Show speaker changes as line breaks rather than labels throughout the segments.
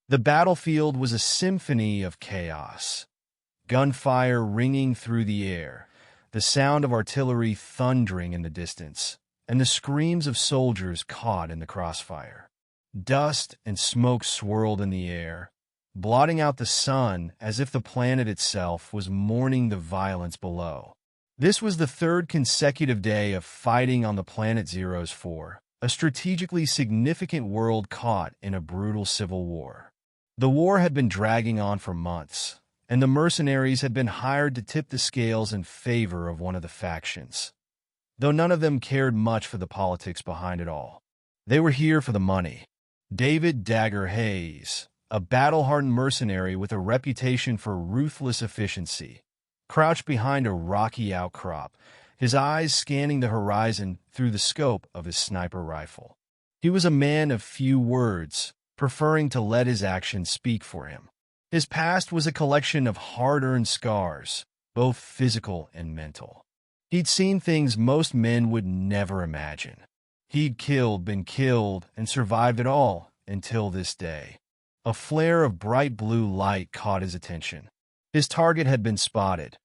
The battlefield was a symphony of chaos. Gunfire ringing through the air, the sound of artillery thundering in the distance, and the screams of soldiers caught in the crossfire. Dust and smoke swirled in the air, blotting out the sun as if the planet itself was mourning the violence below. This was the third consecutive day of fighting on the planet Zero's 4, a strategically significant world caught in a brutal civil war. The war had been dragging on for months, and the mercenaries had been hired to tip the scales in favor of one of the factions. Though none of them cared much for the politics behind it all. They were here for the money. David "Dagger" Hayes, a battle-hardened mercenary with a reputation for ruthless efficiency, crouched behind a rocky outcrop, his eyes scanning the horizon through the scope of his sniper rifle. He was a man of few words, preferring to let his actions speak for him. His past was a collection of hard-earned scars, both physical and mental. He'd seen things most men would never imagine. He'd been killed, and survived it all until this day. A flare of bright blue light caught his attention. His target had been spotted,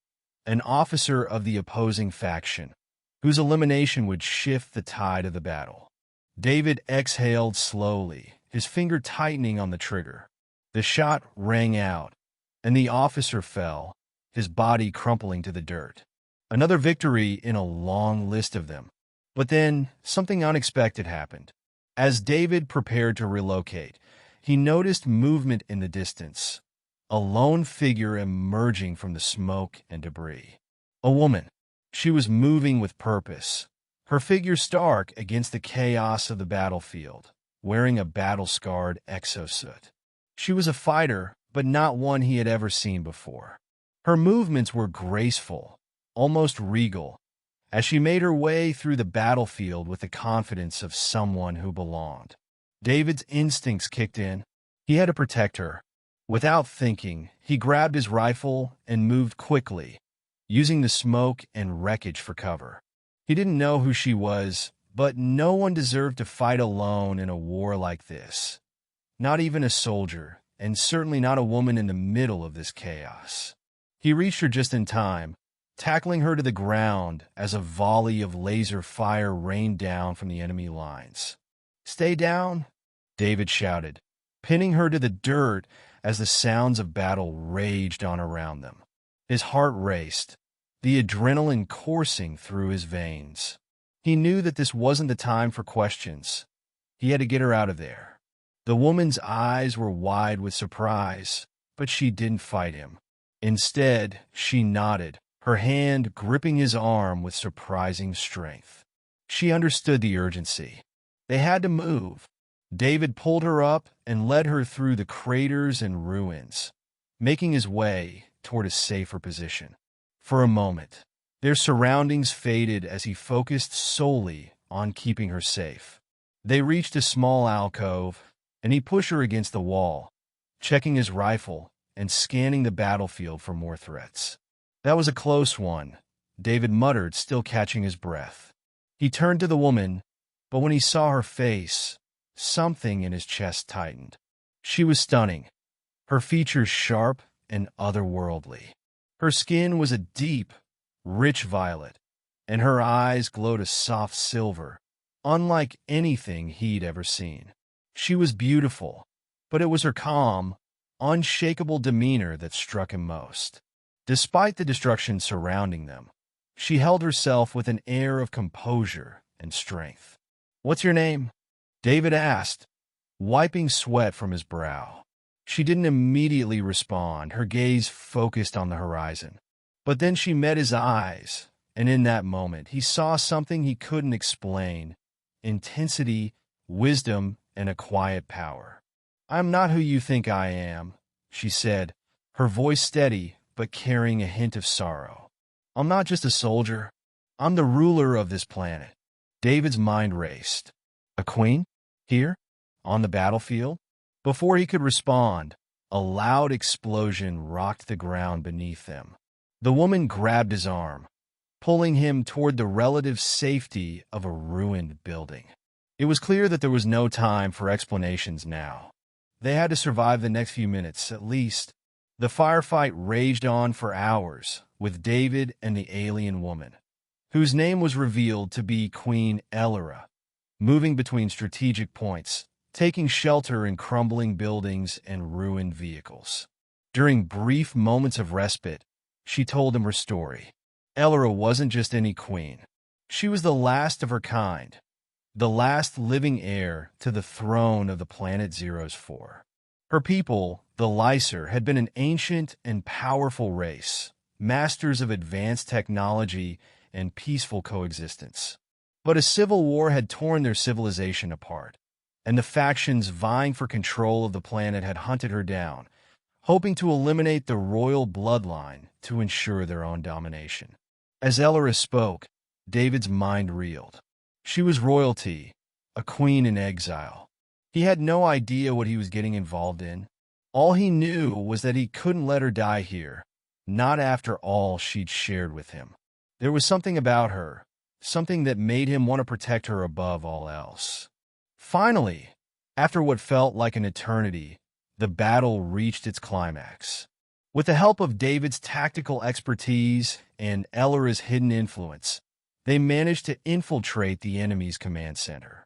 an officer of the opposing faction, whose elimination would shift the tide of the battle. David exhaled slowly, his finger tightening on the trigger. The shot rang out, and the officer fell, his body crumpling to the dirt. Another victory in a long list of them. But then, something unexpected happened. As David prepared to relocate, he noticed movement in the distance, a lone figure emerging from the smoke and debris. A woman. She was moving with purpose, her figure stark against the chaos of the battlefield, wearing a battle-scarred exosuit. She was a fighter, but not one he had ever seen before. Her movements were graceful, almost regal, as she made her way through the battlefield with the confidence of someone who belonged. David's instincts kicked in. He had to protect her. Without thinking, he grabbed his rifle and moved quickly, using the smoke and wreckage for cover. He didn't know who she was, but no one deserved to fight alone in a war like this. Not even a soldier, and certainly not a woman in the middle of this chaos. He reached her just in time, tackling her to the ground as a volley of laser fire rained down from the enemy lines. "Stay down," David shouted, pinning her to the dirt as the sounds of battle raged on around them. His heart raced, the adrenaline coursing through his veins. He knew that this wasn't the time for questions. He had to get her out of there. The woman's eyes were wide with surprise, but she didn't fight him. Instead, she nodded, her hand gripping his arm with surprising strength. She understood the urgency. They had to move. David pulled her up and led her through the craters and ruins, making his way toward a safer position. For a moment, their surroundings faded as he focused solely on keeping her safe. They reached a small alcove, and he pushed her against the wall, checking his rifle and scanning the battlefield for more threats. "That was a close one," David muttered, still catching his breath. He turned to the woman, but when he saw her face, something in his chest tightened. She was stunning, her features sharp and otherworldly. Her skin was a deep, rich violet, and her eyes glowed a soft silver, unlike anything he'd ever seen. She was beautiful, but it was her calm, unshakable demeanor that struck him most. Despite the destruction surrounding them, she held herself with an air of composure and strength. "What's your name?" David asked, wiping sweat from his brow. She didn't immediately respond, her gaze focused on the horizon. But then she met his eyes, and in that moment he saw something he couldn't explain: intensity, wisdom, and a quiet power. "I'm not who you think I am," she said, her voice steady but carrying a hint of sorrow. "I'm not just a soldier. I'm the ruler of this planet." David's mind raced. A queen? Here? On the battlefield? Before he could respond, a loud explosion rocked the ground beneath them. The woman grabbed his arm, pulling him toward the relative safety of a ruined building. It was clear that there was no time for explanations now. They had to survive the next few minutes, at least. The firefight raged on for hours, with David and the alien woman, whose name was revealed to be Queen Elora, moving between strategic points, taking shelter in crumbling buildings and ruined vehicles. During brief moments of respite, she told him her story. Elora wasn't just any queen. She was the last of her kind, the last living heir to the throne of the planet Zero's 4. Her people, the Lycer, had been an ancient and powerful race, masters of advanced technology and peaceful coexistence. But a civil war had torn their civilization apart, and the factions vying for control of the planet had hunted her down, hoping to eliminate the royal bloodline to ensure their own domination. As Elora spoke, David's mind reeled. She was royalty, a queen in exile. He had no idea what he was getting involved in. All he knew was that he couldn't let her die here, not after all she'd shared with him. There was something about her, something that made him want to protect her above all else. Finally, after what felt like an eternity, the battle reached its climax. With the help of David's tactical expertise and Elora's hidden influence, they managed to infiltrate the enemy's command center.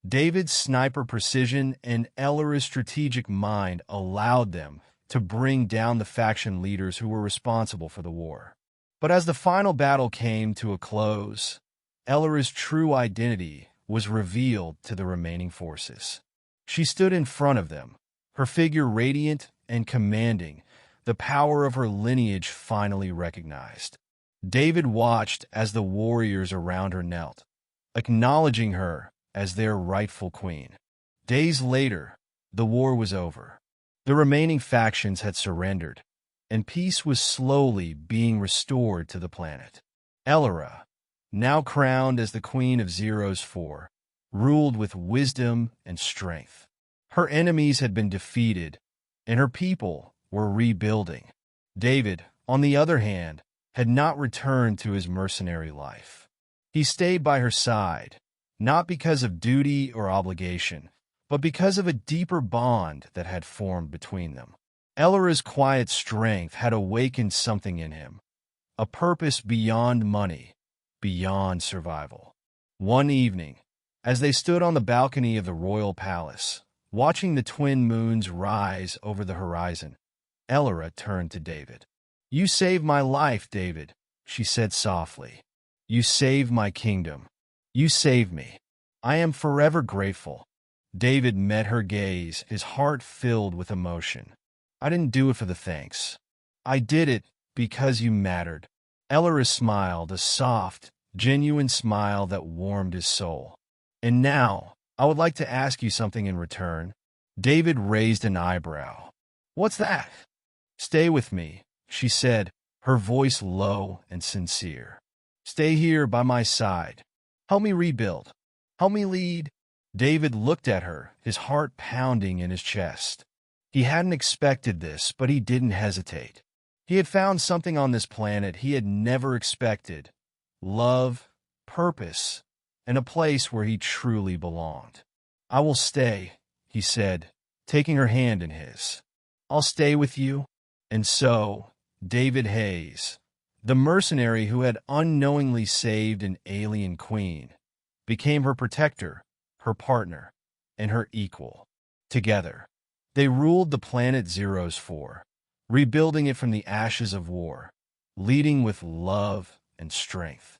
David's sniper precision and Elora's strategic mind allowed them to bring down the faction leaders who were responsible for the war. But as the final battle came to a close, Elora's true identity was revealed to the remaining forces. She stood in front of them, her figure radiant and commanding, the power of her lineage finally recognized. David watched as the warriors around her knelt, acknowledging her as their rightful queen. Days later, the war was over. The remaining factions had surrendered, and peace was slowly being restored to the planet. Elora, now crowned as the Queen of Zero's 4, ruled with wisdom and strength. Her enemies had been defeated, and her people were rebuilding. David, on the other hand, had not returned to his mercenary life. He stayed by her side, not because of duty or obligation, but because of a deeper bond that had formed between them. Elora's quiet strength had awakened something in him, a purpose beyond money, beyond survival. One evening, as they stood on the balcony of the royal palace, watching the twin moons rise over the horizon, Elora turned to David. "You saved my life, David," she said softly. "You saved my kingdom. You saved me. I am forever grateful." David met her gaze, his heart filled with emotion. "I didn't do it for the thanks. I did it because you mattered." Elora smiled, a soft, genuine smile that warmed his soul. "And now, I would like to ask you something in return." David raised an eyebrow. "What's that?" "Stay with me," she said, her voice low and sincere. "Stay here by my side. Help me rebuild. Help me lead." David looked at her, his heart pounding in his chest. He hadn't expected this, but he didn't hesitate. He had found something on this planet he had never expected: love, purpose, and a place where he truly belonged. "I will stay," he said, taking her hand in his. "I'll stay with you." And so, David Hayes, the mercenary who had unknowingly saved an alien queen, became her protector, her partner, and her equal. Together, they ruled the planet Zero's 4, rebuilding it from the ashes of war, leading with love and strength.